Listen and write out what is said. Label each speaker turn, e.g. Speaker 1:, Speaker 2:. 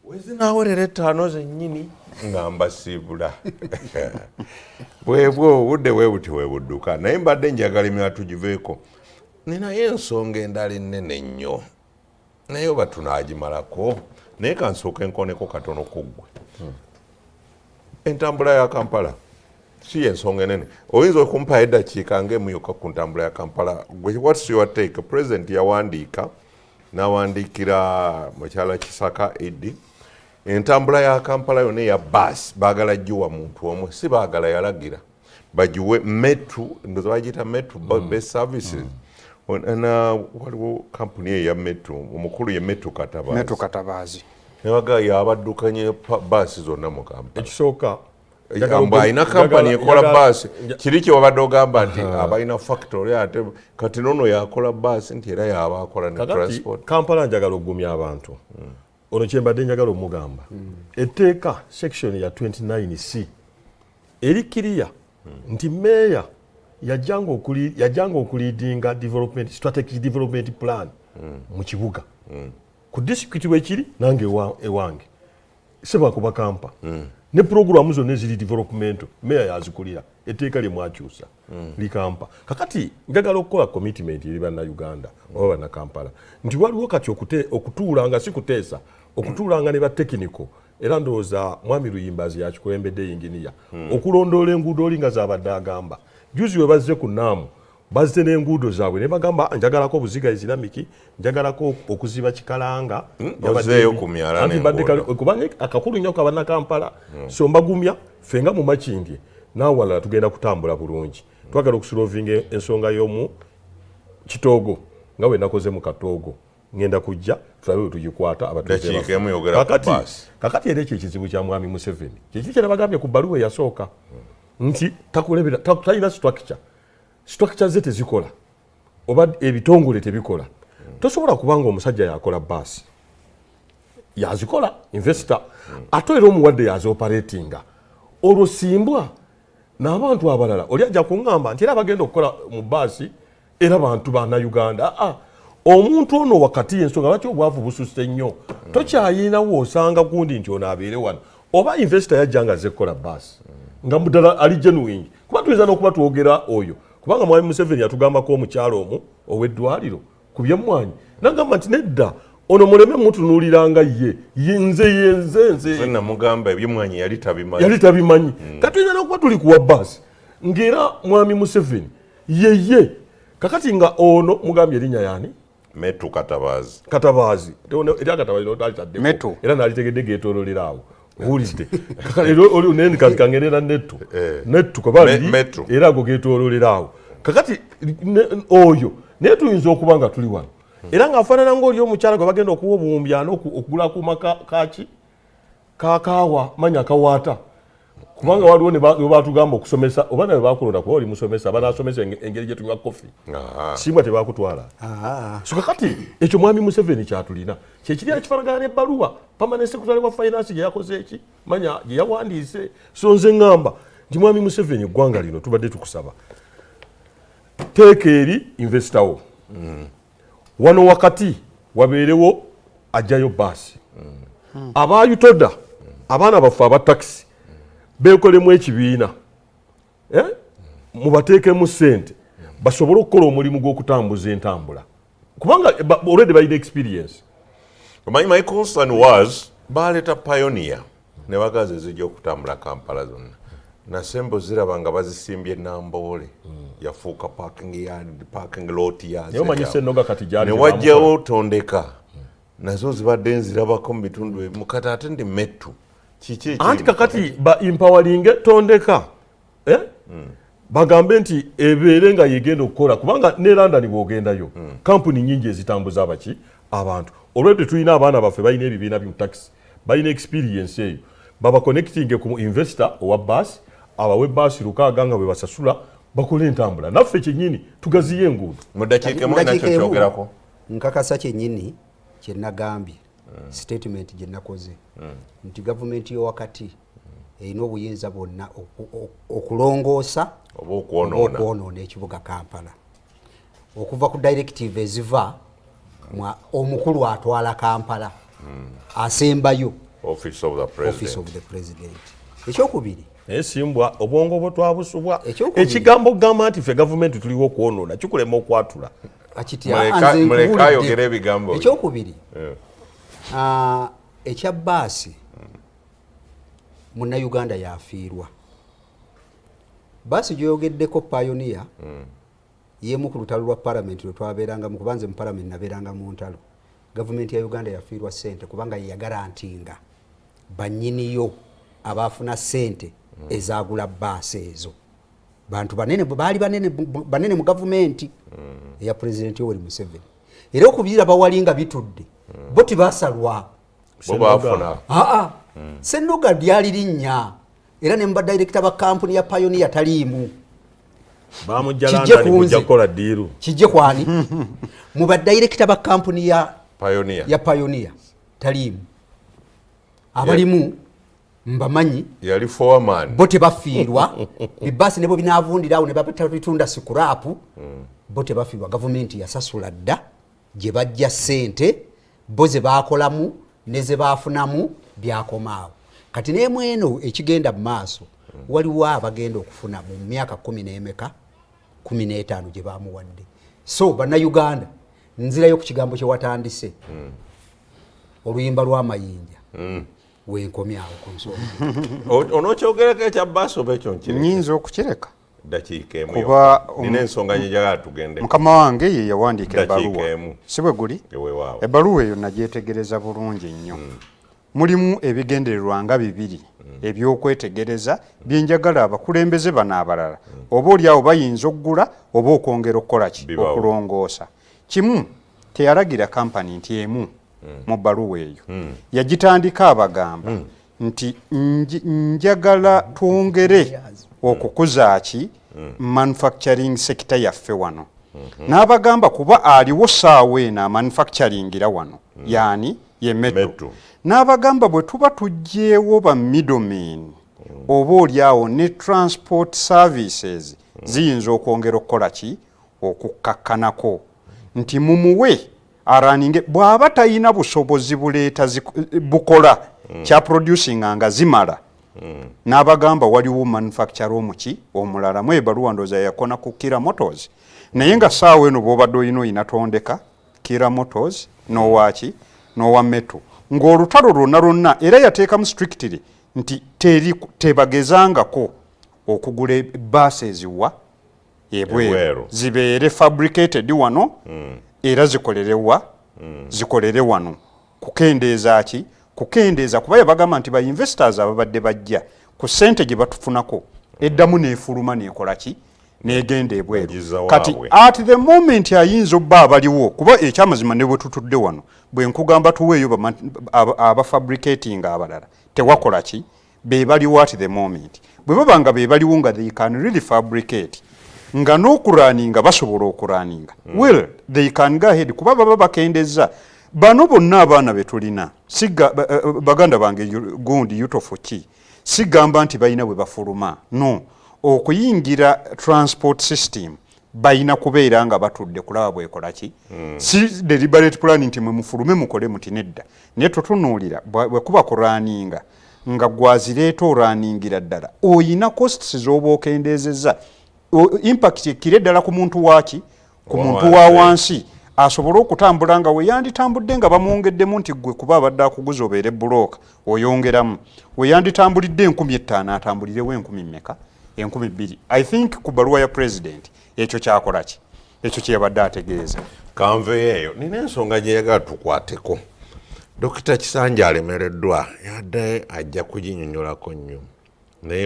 Speaker 1: wezinaawerera 5 zennyini nga mbasiibula bwebwo obudde weebuti weebudduka naye mbadde njagala emira tugiveeko ninaye ensonga endala ennene ennyo naye oba tunaagimalako naye kansooka enkoneko katono ku ggwe entambula ya Kampala si ensonga enene oyinza okumpayo eddakiika ng'emu yokka ku ntambula ya Kampala what's your take? President yawandiika n'awandiikira mukyala Kisaka Eddi entambula ya Kampala yonna eya baasi baagala giwa muntu omwe si baagala yalagira bagiwe metro ndoza bagiyita metro best services waliwo kampuni eya metro omukulu ye metro Katabaazi nebaga yabaddukanye baasi zonna mu Kampala
Speaker 2: ekisooka
Speaker 1: alina kampani ekola baasi kiri kye wabadde ogamba nti abalina factory ate kati nono yakola baasi nti era yaba akola ne transport.
Speaker 2: Kampala njagala ogumya abantu ono kyembadde njagala omugamba etteeka section ya 29C erikiriya nti meeya yajjanga okuliidinga development strategic development plan mu kibuga ku disitulikiti wekiri nange ewange sebakuba Kampa ne programu zonna eziri development meeya yazikulira etteeka lye mwakyusa likampa kakati njagala okukola commitment eri bannayuganda oba bannakampala nti waliwo kati okutuulanga si kuteesa okutuulanga ne batekiniko era ndowooza mwami Luyimbazi yakikulembedde yinginiya okulondoola enguudo olinga zabadde agamba juzi we bazze ku Naamu bazze n'enguudo zaabwe ne bagamba njagalako obuziga islamic njagalako okuziba Kikalanga
Speaker 1: ozeeyo ku myala n'enguudo
Speaker 2: kubanga akakulu nnyo ka Kampala so mbagumya fenga mu makindye naawalala tugenda kutambula bulungi twagala okusolvinga ensonga y'omu Kitoogo nga we nakoze mu Katoogo ngenda kujja tulabe we tugikwata kakati era ekyo ekizibu kya mwami Museveni kiki kyerabagambye ku bbaluwa eyasooka nti takulebera talina structure ze tezikola oba ebitongole tebikola tosobola kubanga omusajja yakola baasi yazikola investor ate era omuwadde yazoperatinga olwo simbwa n'abantu abalala oli ajja kuŋŋamba nti era bagenda okukola mu baasi era bantu bannayuganda omuntu ono wakati ensonga lwaki obwavu bususse nnyo tokyayinawo osanga gundi nti ono abeere wano oba investor yajja nga azze kukola baasi nga muddala ali genuine kuba tuyinza n'okuba twogera oyo kubanga mwami Museveni yatugambako omukyalo omu ow'eddwaliro ku byemmwanyi nagamba nti nedda ono muleme mutunuuliranga nze
Speaker 1: namugamba ebyemmwanyi yali
Speaker 2: tabimanyi katuyinza n'okuba tuli kuwa baasi ng'era mwami Museveni yeye kakati nga ono mugambye erinnya yani
Speaker 1: Metro Katabaazi
Speaker 2: era Katabaazi n'otalitaddeeko era n'alitegedde geetoololerawo owulidde oli neni kati kangerera nettu kabali era ago geetoololerawo kakati oyo naye tuyinza okuba nga tuli wano era ng'afaanana ng'oli omukyala gwe bagenda okuwa obuwumbi ana okugula kuma kaki kakaawa manya akawaata kubanga waliwo ne batugamba okusomesa oba nawe bakulonda kuba oli musomesa banasomesa engeri gye tunywa kofi simbwa tebakutwala so kakati ekyo mwami Museveni kyatulina kyekiri akifanagana n'ebbaluwa permanent secretary wa finance gye yakoze eki manya gye yawandiise so nze ŋŋamba nti mwami Museveni eggwanga lino tubadde tukusaba teeka eri investor wano wakati wabeerewo ajjayo baasi abayutoda abaana baffe aba taxi beekolemu ekibiina mubateekemu ssente basobole okukola omulimu gw'okutambuza entambula kubanga already balina experience.
Speaker 1: My concern was baleeta pioneer ne bagazi ezijja okutambula Kampala zonna nasembo ziraba nga bazisimbye Namboole yafuuka parking lot ne wajjawo tondeka nazo zibadde nzirabako mu bitundu ebimu kati ate ndi mettu
Speaker 2: anti kakati ba empowering tondeka bagambe nti ebeere nga yegenda okukola kubanga ne London bw'ogendayo kampuni nyingi ezitambuza abantu already tulina abaana baffe balina ebibiina byu taxi balina experience eyo baba connecting ku investor owa bus abawe bus lukaaga nga bwe basasula bakole entambula naffe kyennyini tugaziye enguudo
Speaker 1: mu dakiika emu nakyo kyogerako
Speaker 3: nkakasa kyennyini kye nagambye statement gye nakoze nti gavumenti y'owakati erina obuyinza bwonna okulongoosa oba okwonoona ekibuga Kampala okuva ku directive eziva omukulu atwala Kampala asembayo
Speaker 1: office of the president.
Speaker 3: Ekyokubiri
Speaker 2: esimbwa obwongo bwo twabusubwa ekigambo gamba nti ffe gavumenti tuliwo okwonoona kikulema okwatula
Speaker 1: muleka ayogera ebigambo
Speaker 3: ekyokubiri ekya baasi munnayuganda yafiirwa baasi gyoyogeddeko pioneer yemu ku lutalo lwa palamenti lwe twabeeranga mu kubanze mu palamenti nabeeranga mu ntalo gavumenti ya Uganda yafiirwa ssente kubanga yeyagarantinga bannyiniyo abaafuna ssente ezagula baasi ezo bantu banene baali banene mu gavumenti eya pulezidenti Yoweri Museveni era okubirira bawalinga bitudde bo tibasalwa Sennoga lyali linnya era ne mba director ba kampuni ya Pioneer taliimu
Speaker 2: bamujjalanda ni kujja kukola diiru
Speaker 3: kijje kwani mu ba director ba kampuni ya Pioneer taliimu abalimu mbamanyi
Speaker 1: yali foreman
Speaker 3: bote bafiirwa bibasi nebo binavundira awo ne babitunda sikurapu bote bafiirwa gavumenti yasasula dda gye bajja ssente boze bakolamu neze bafunamu byakomaawo kati n'emweno ekigenda mu maaso waliwo abagenda okufuna mu myaka 15 gye bamuwadde so bannayuganda nzirayo ku kigambo kye watandise oluyimba lw'amayinja wenkomyawo ku nsonga
Speaker 1: onokyogerako ekya baasi oba ekyo
Speaker 4: nyinza okukireka
Speaker 1: dakiika emu
Speaker 4: kuba
Speaker 1: nina ensonga njagala tugende
Speaker 4: mukama wange ye yawandiika ebbaluwa si bwe guli ebbaluwa eyo nagyetegereza bulungi nnyo mulimu ebigendererwa nga 2 ebyokwetegereza byenjagala abakulembeze bano abalala oba oliawo bayinza okugula oba okwongera okukola ki okulongoosa kimu teyalagira kampani nti emu mu bbaluwa eyo yagitandika abagamba nti njagala twongere okukuza ki manufacturing sector yaffe wano n'abagamba kuba aliwo saawa eno manufacturingira wano yani ye metro n'abagamba bwe tuba tujjeewo ba middlemen oba oliawo ne transport services ziyinza okwongera okukola ki okukakkanako nti mumuwe araninge bw'aba talina busobozi buleeta bukola kya producing nga zimala n'abagamba waliwo manufacturer omuki omulala mu ebbaluwa ndooza yakona ku Kira Motors naye nga saawa eno bw'obadde oyina tondeka Kira Motors n'owaki n'owa metro ng'olutalo lwonna era yateekamu strictly nti tebagezangako okugula buses wa ebweru zibeere fabricated wano era zikolere wano kukendeeza ki kukendeeza kuba yabagamba nti ba investors ababadde bajja ku ssente gye batufunako eddamu neefuluma neekola ki neegenda ebweru kati at the moment ayinza obba abaliwo kuba ekyamazima ne bwe tutudde wano bwe nkugamba tuweeyo abafabricating abalala tewakola ki be baliwo at the moment bwe babanga be baliwo nga they can really fabricate nga n'okuraninga basobola okuraninga well they can go ahead kuba baba bakendeza bano bonna abaana betulina baganda bange gundi yutofuki sigamba nti balina bwe bafuluma no okuyingira transport system balina kubeera nga batudde kulaba bwekola ki si deliberate planning nti mwe mufulume mukole muti nedda naye tutunuulira bwe kuba kuraninga nga gwazireeta oraningira ddala oyina costs z'oba okendezeza impact ekire ddala ku muntu waki ku muntu wa wansi asobole okutambula nga weyanditambudde nga bamwongeddemu nti gwe kuba abadde akuguza obeere bulooka oyongeramu weyanditambulidde 15,000 atambulirewo 2,000 I think ku bbaluwa ya president ekyo kyakola ki ekyo kyeyabadde ategeeza
Speaker 1: kanveeyo nina ensonga gye yagala tukwateko Dokita Kisanja alemereddwa yadde ajja kuginyonyolako nnyo